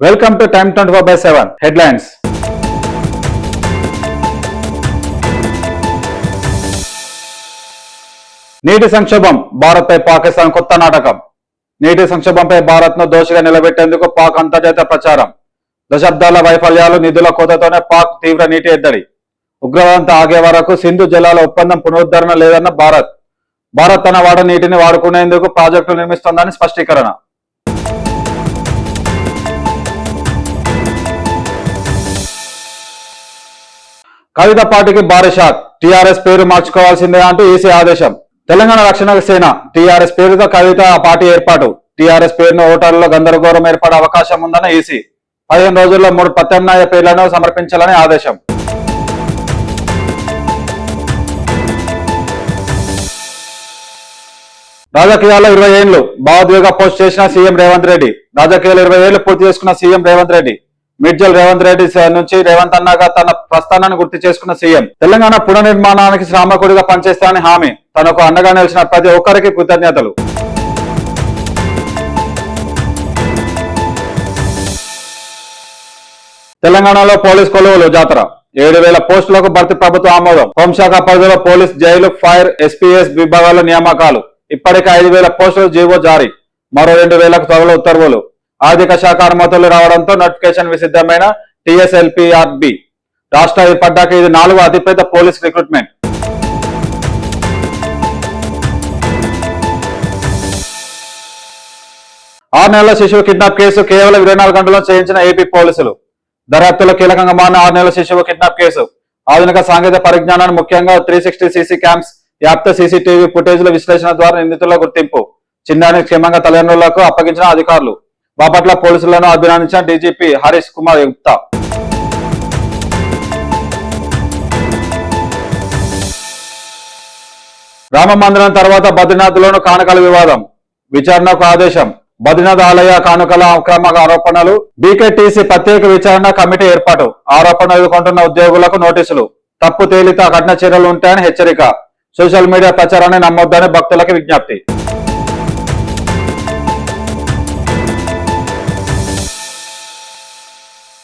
Welcome to time 24/7 headlines. నీటి సంక్షోభం, భారత్పై పాకిస్తాన్ కొత్త నాటకం. నీటి సంక్షోభంపై భారత్ను దోషిగా నిలబెట్టేందుకు పాక్ అంతర్జాతీయ ప్రచారం. దశాబ్దాల వైఫల్యాలు, నిధుల కోతతోనే పాక్ తీవ్ర నీటి ఎద్దడి. ఉగ్రవాదంతో ఆగే వరకు సింధు జలాల ఒప్పందం పునరుద్ధరణ లేదన్న భారత్ తన వాడ నీటిని వాడుకునేందుకు ప్రాజెక్టులు నిర్మిస్తోందని స్పష్టీకరణ. కవిత పార్టీకి భారీ షాక్. టీఆర్ఎస్ పేరు మార్చుకోవాల్సిందే అంటూ ఈసీ ఆదేశం. తెలంగాణ రక్షణ సేన టీఆర్ఎస్ పేరుతో కవిత పార్టీ ఏర్పాటు. టీఆర్ఎస్ పేరును ఓటర్లలో గందరగోళం ఏర్పడే అవకాశం ఉందన్న ఈసీ. 15 రోజుల్లో 3 ప్రత్యామ్నాయ పేర్లను సమర్పించాలని ఆదేశం. రాజకీయాల్లో 20 ఏళ్లు భావోద్వేగ పోస్ట్ చేసిన సీఎం రేవంత్ రెడ్డి. రాజకీయాలు 20 ఏళ్లు పూర్తి చేసుకున్న సీఎం రేవంత్ రెడ్డి. మిర్జల్ రేవంత్ రెడ్డి నుంచి రేవంత్ అన్నగా తన ప్రస్థానాన్ని గుర్తు చేసుకున్న సీఎం. తెలంగాణ పునర్నిర్మాణానికి శ్రామకుడిగా పనిచేస్తానని హామీ. తనకు అండగా నిలిచిన ప్రతి ఒక్కరికి కృతజ్ఞతలు. తెలంగాణలో పోలీస్ కొలువులు జాతర. 7,000 పోస్టులకు భర్తీ ప్రభుత్వ ఆమోదం. హోంశాఖ పరిధిలో పోలీస్, జైలు, ఫైర్, ఎస్పీఎస్ విభాగాల్లో నియామకాలు. ఇప్పటికే 5,000 పోస్టులు జీవో జారీ. మరో 2,000కు త్వరలో ఉత్తర్వులు. ఆర్థిక శాఖ అనుమతులు రావడంతో నోటిఫికేషన్ సిద్ధమైన టీఎస్ఎల్పీఆర్బి. రాష్ట్ర ఏర్పడ్డాక ఇది 4వ అతిపెద్ద పోలీస్ రిక్రూట్మెంట్. ఆరు నెలల శిశువు కిడ్నాప్ కేసు కేవలం 24 గంటల్లో చేయించిన ఏపీ పోలీసులు. దర్యాప్తులో కీలకంగా మారిన 6 నెలల శిశువు కిడ్నాప్ కేసు. ఆధునిక సాంకేతిక పరిజ్ఞానాన్ని, ముఖ్యంగా 360 సీసీ క్యామ్స్, యాప్తో సీసీటీవీ ఫుటేజ్ల విశ్లేషణ ద్వారా నిందితుల గుర్తింపు. చిన్నారిని క్షేమంగా తల్లిదండ్రులకు అప్పగించిన అధికారులు. బాపట్ల పోలీసులను అభినందించిన డీజీపీ హరీష్ కుమార్ గుప్తా. రామ మందిరం తర్వాత బద్రీనాథ్లోను కానుకల వివాదం. విచారణకు ఆదేశం. బద్రీనాథ్ ఆలయ కానుకల అక్రమ ఆరోపణలు. బీకేటీసీ ప్రత్యేక విచారణ కమిటీ ఏర్పాటు. ఆరోపణలు ఎదుర్కొంటున్న ఉద్యోగులకు నోటీసులు. తప్పు తేలితే కఠిన చర్యలు ఉంటాయని హెచ్చరిక. సోషల్ మీడియా ప్రచారాన్ని నమ్మొద్దని భక్తులకు విజ్ఞప్తి.